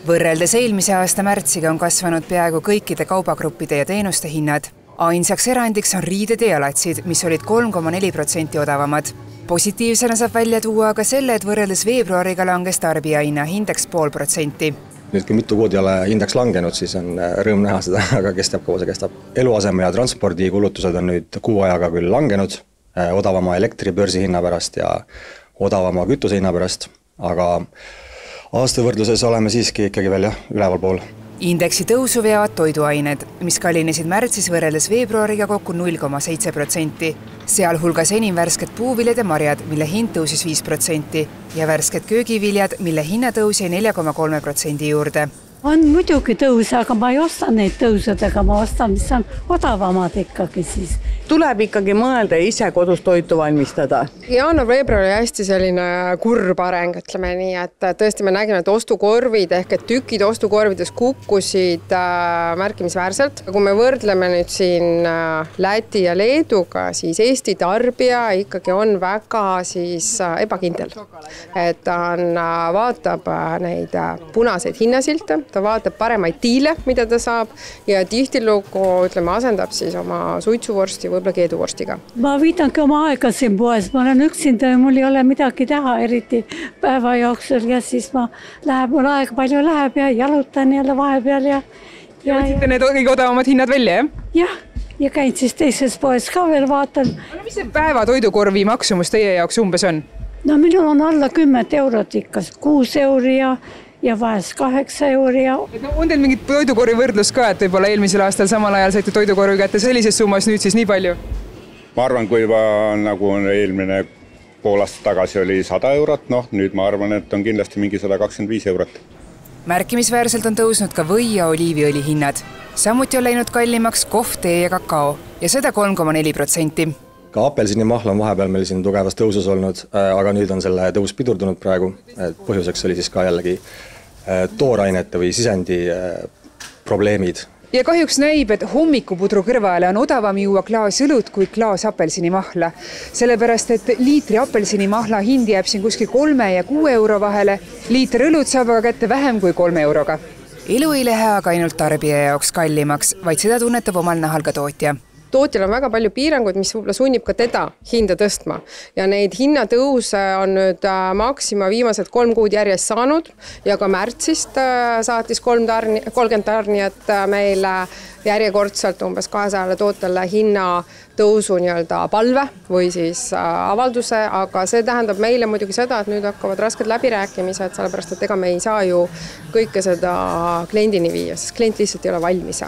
Võrreldes eelmise aasta märtsiga on kasvanud peaaegu kõikide kaubagruppide ja teenuste hinnad. Ainsaks erandiks on riided ja jalatsid, mis olid 3,4% odavamad. Positiivsena saab välja tuua aga selle, et võrreldes veebruariga langes tarbijahinna hindeks 0,5%. Nüüd, kui mitu kuud ei ole hindeks langenud, siis on rõõm näha seda, aga kestab, kaua see kestab. Eluaseme ja transpordikulutused on nüüd kuu ajaga küll langenud, odavama elektribörsi hinna pärast ja odavama kütuse hinna pärast, aga aasta võrdluses oleme siiski ikkagi veel üleval pool. Indeksi tõusu veavad toiduained, mis kallinesid märtsis võrreldes veebruariga kokku 0,7%. Sealhulgas enim värsked puuviljad ja marjad, mille hind tõusis 5% ja värsked köögiviljad, mille hinnatõus jäi 4,3% juurde. On muidugi tõus, aga ma ei osta neid tõusudega, ma ostan, mis on odavamad ikkagi siis. Tuleb ikkagi mõelda ise kodus toitu valmistada. Jaanuar-veebruar oli hästi selline kurb areng, ütleme nii, et tõesti me nägime, et ostukorvid ehk et tükid ostukorvides kukkusid märkimisväärselt. Kui me võrdleme nüüd siin Läti ja Leeduga, siis Eesti tarbija ikkagi on väga ebakindel. Et ta vaatab neid punaseid hinnasilte, ta vaatab paremaid diile, mida ta saab ja tihtilugu, asendab siis oma suitsuvorsti võib-olla keeduvorstiga. Ma viitangi oma aega siin poes, ma olen üksinda ja mul ei ole midagi teha, eriti päeva jooksul ja siis mul aega palju läheb ja jalutan jälle vahepeal ja võtsite need kõige odavamad hinnad välja, jah? Jah, ja käin siis teises poes ka veel vaatan. Mis see päeva toidukorvi maksumus teie jaoks umbes on? No minul on alla 10 eurot ikka, 6 euri ja vahest 8 euri. On teil mingit toidukorvi võrdlus ka, et võib-olla eelmisel aastal samal ajal saite toidukorvi kätte sellises summas, nüüd siis nii palju? Ma arvan, kui nagu eelmine pool aastat tagasi oli 100 eurot, nüüd ma arvan, et on kindlasti mingi 125 eurot. Märkimisväärselt on tõusnud ka või ja oliiviõli hinnad. Samuti on läinud kallimaks kohv, tee ja kakao ja seda 3,4%. Ka apelsinimahl on vahepeal meil siin tugevas tõusus olnud, aga nüüd on selle tõus pidurdunud praegu. Põhjuseks oli siis ka jällegi toorainete või sisendi probleemid. Ja kahjuks näib, et hommikupudru kõrvale on odavam juua klaas õlut kui klaas apelsinimahla. Sellepärast, et liitri apelsinimahla hind jääb siin kuskil 3 ja 6 euro vahele. Liiter õlut saab aga kätte vähem kui 3 euroga. Elu ei lähe aga ainult tarbija jaoks kallimaks, vaid seda tunnetab omal nahal ka tootja. Tootjal on väga palju piiranguid, mis võib-olla sunnib ka teda hinda tõstma. Ja neid hinnatõuse on nüüd Maxima viimased 3 kuud järjest saanud ja ka märtsist saatis 30 tarnijat meile järjekordselt umbes 200 tootele hinnatõusu palve või siis avalduse, aga see tähendab meile muidugi seda, et nüüd hakkavad rasked läbirääkimised, sellepärast et ega me ei saa ju kõike seda kliendini viia, sest klient lihtsalt ei ole valmis.